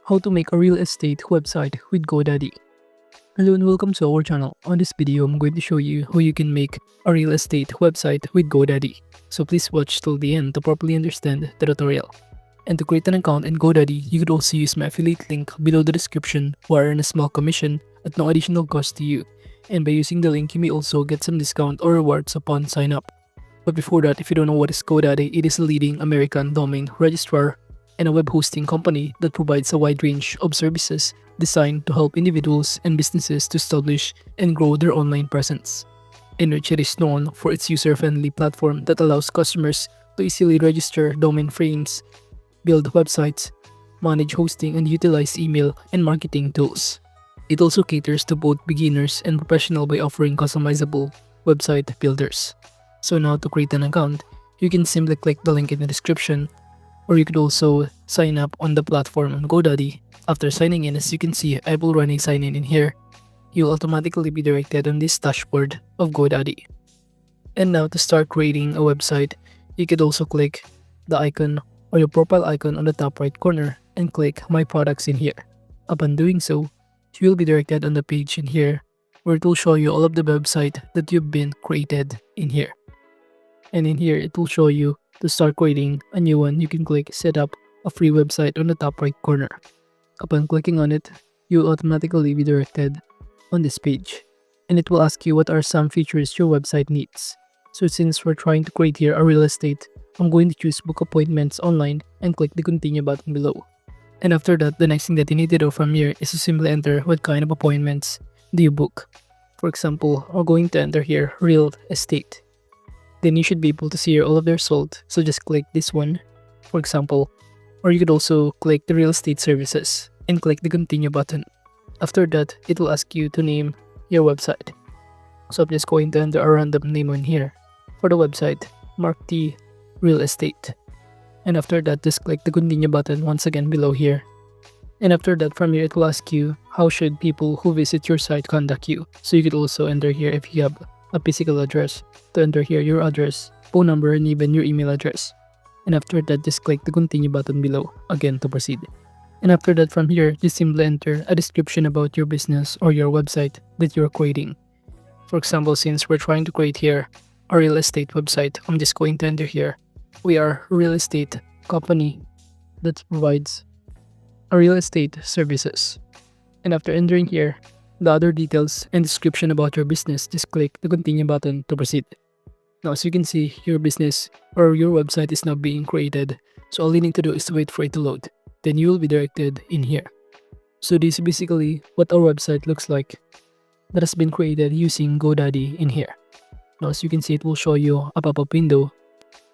How to make a real estate website with GoDaddy. Hello and welcome to our channel. On this video, I'm going to show you how you can make a real estate website with GoDaddy. So please watch till the end to properly understand the tutorial. And to create an account in GoDaddy, you could also use my affiliate link below the description where I earn a small commission at no additional cost to you. And by using the link, you may also get some discount or rewards upon sign up. But before that, if you don't know what is GoDaddy, it is a leading American domain registrar and a web hosting company that provides a wide range of services designed to help individuals and businesses to establish and grow their online presence, in which it is known for its user-friendly platform that allows customers to easily register domain frames, build websites, manage hosting, and utilize email and marketing tools. It also caters to both beginners and professional by offering customizable website builders. So now to create an account, you can simply click the link in the description, or you could also sign up on the platform on GoDaddy. After signing in, as you can see, I've already signed in here. You'll automatically be directed on this dashboard of GoDaddy. And now to start creating a website, you could also click the icon or your profile icon on the top right corner and click My Products in here. Upon doing so, you will be directed on the page in here where it will show you all of the website that you've been created in here. And in here, it will show you to start creating a new one. You can click Set up a free website on the top right corner. Upon clicking on it, you will automatically be directed on this page. And it will ask you what are some features your website needs. So since we're trying to create here a real estate, I'm going to choose Book Appointments Online and click the Continue button below. And after that, the next thing that you need to do from here is to simply enter what kind of appointments do you book. For example, we're going to enter here Real Estate. Then you should be able to see here all of their sold. So just click this one, for example. Or you could also click the Real Estate Services and click the Continue button. After that, it will ask you to name your website. So I'm just going to enter a random name in here. For the website, Mark T Real Estate. And after that, just click the Continue button once again below here. And after that, from here, it will ask you how should people who visit your site contact you. So you could also enter here if you have a physical address, to enter here your address, phone number, and even your email address. And after that, just click the Continue button below again to proceed. And after that, from here, just simply enter a description about your business or your website that you're creating. For example, since we're trying to create here a real estate website, I'm just going to enter here. We are a real estate company that provides a real estate services. And after entering here the other details and description about your business, just click the Continue button to proceed. Now, as you can see, your business or your website is now being created. So all you need to do is to wait for it to load. Then you will be directed in here. So this is basically what our website looks like that has been created using GoDaddy in here. Now, as you can see, it will show you a pop-up window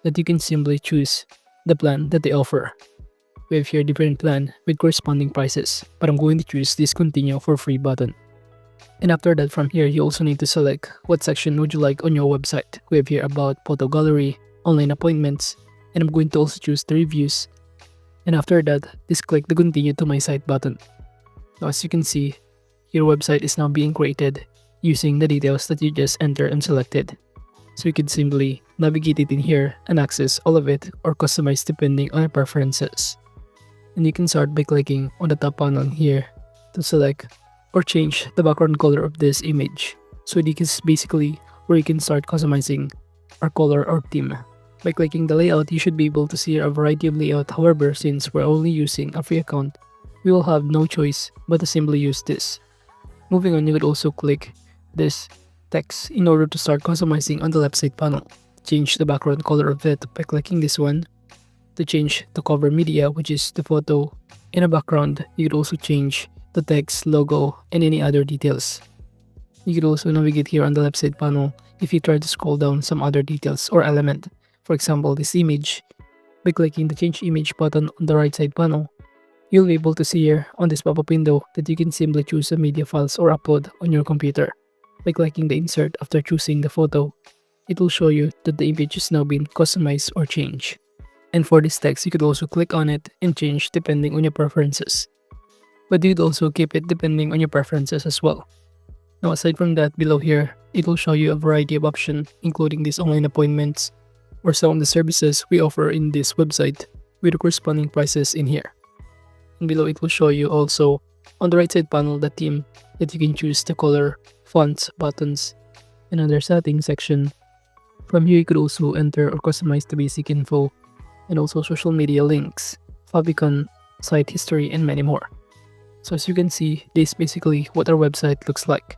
that you can simply choose the plan that they offer. We have here different plan with corresponding prices, but I'm going to choose this Continue for Free button. And after that, from here, you also need to select what section would you like on your website. We have here about photo gallery, online appointments, and I'm going to also choose the reviews. And after that, just click the Continue to My Site button. Now, as you can see, your website is now being created using the details that you just entered and selected. So you can simply navigate it in here and access all of it or customize depending on your preferences. And you can start by clicking on the top panel here to select or change the background color of this image. So this is basically where you can start customizing our color or theme. By clicking the layout, you should be able to see a variety of layout. However, since we're only using a free account, we will have no choice but to simply use this. Moving on, you could also click this text in order to start customizing on the left side panel. Change the background color of it by clicking this one. To change the cover media, which is the photo in a background, you could also change the text, logo, and any other details. You could also navigate here on the left side panel if you try to scroll down some other details or element. For example, this image. By clicking the Change Image button on the right side panel, you'll be able to see here on this pop-up window that you can simply choose a media files or upload on your computer. By clicking the Insert after choosing the photo, it will show you that the image is now being customized or changed. And for this text, you could also click on it and change depending on your preferences. But you'd also keep it depending on your preferences as well. Now, aside from that, below here, it will show you a variety of options, including these online appointments or some of the services we offer in this website with the corresponding prices in here. and below it will show you also on the right side panel the theme that you can choose, the color, fonts, buttons, and other settings section. From here you could also enter or customize the basic info and also social media links, favicon, site history, and many more. So as you can see, this is basically what our website looks like.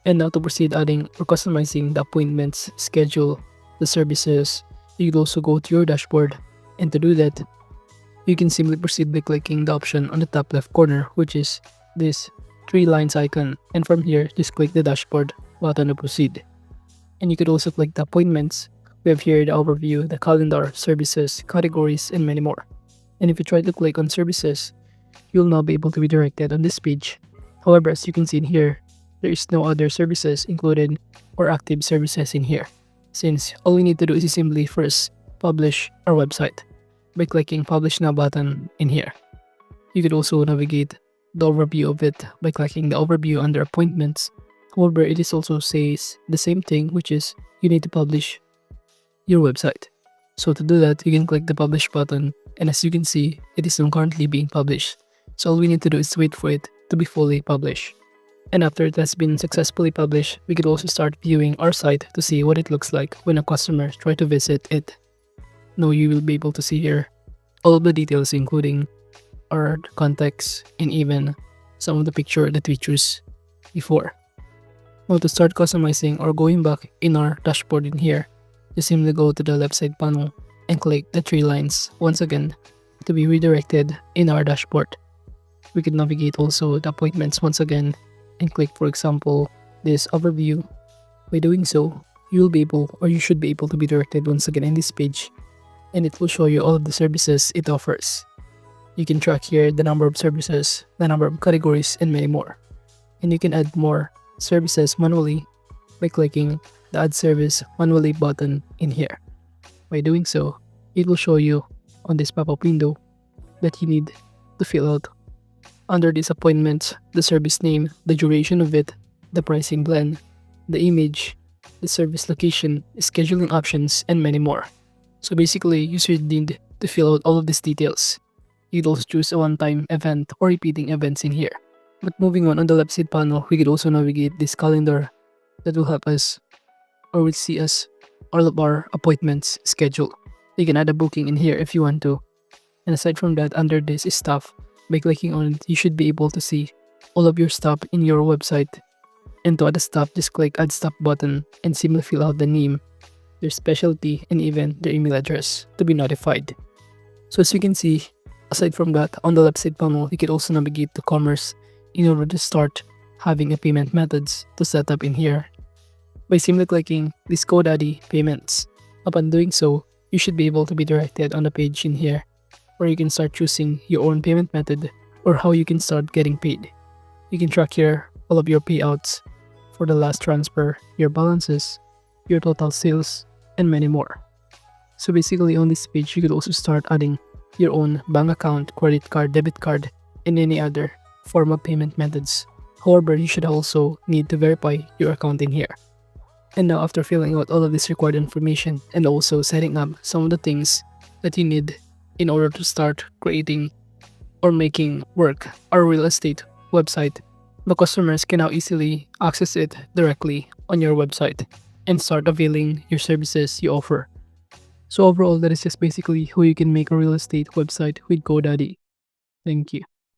And now to proceed adding or customizing the appointments, schedule, the services, you could also go to your dashboard. And to do that, you can simply proceed by clicking the option on the top left corner, which is this 3 lines icon. And from here, just click the dashboard button to proceed. And you could also click the appointments. We have here the overview, the calendar, services, categories, and many more. And if you try to click on services, you'll now be able to be directed on this page. However, as you can see in here, there is no other services included or active services in here, since all we need to do is simply first publish our website by clicking Publish Now button in here. You could also navigate the overview of it by clicking the overview under appointments. However, it is also says the same thing, which is you need to publish your website. So to do that, you can click the Publish button, and as you can see, it is not currently being published. So all we need to do is wait for it to be fully published. And after it has been successfully published, we could also start viewing our site to see what it looks like when a customer tries to visit it. Now you will be able to see here all of the details, including our contacts and even some of the picture that we choose before. Now to start customizing or going back in our dashboard in here, just simply go to the left side panel and click the 3 lines once again to be redirected in our dashboard. We could navigate also the appointments once again and click, for example, this overview. By doing so, you'll be able, or you should be able to be directed once again in this page, and it will show you all of the services it offers. You can track here the number of services, the number of categories, and many more. And you can add more services manually by clicking the Add Service Manually button in here. By doing so, it will show you on this pop-up window that you need to fill out under this appointment, the service name, the duration of it, the pricing plan, the image, the service location, scheduling options, and many more. So basically, you should need to fill out all of these details. You'd also choose a one-time event or repeating events in here. But moving on the left side panel, we could also navigate this calendar that will help us or will see us all of our appointments schedule. You can add a booking in here if you want to. And aside from that, under this is stuff. By clicking on it, you should be able to see all of your stuff in your website. And to add a stuff, just click Add Stuff button and simply fill out the name, their specialty, and even their email address to be notified. So as you can see, aside from that, on the left side panel, you can also navigate to commerce in order to start having a payment methods to set up in here by simply clicking this GoDaddy payments. Upon doing so, you should be able to be directed on the page in here where you can start choosing your own payment method or how you can start getting paid. You can track here all of your payouts for the last transfer, your balances, your total sales, and many more. So basically on this page, you could also start adding your own bank account, credit card, debit card, and any other form of payment methods. However, you should also need to verify your account in here. And now after filling out all of this required information and also setting up some of the things that you need in order to start creating or making work our real estate website, the customers can now easily access it directly on your website and start availing your services you offer. So overall, that is just basically how you can make a real estate website with GoDaddy. Thank you.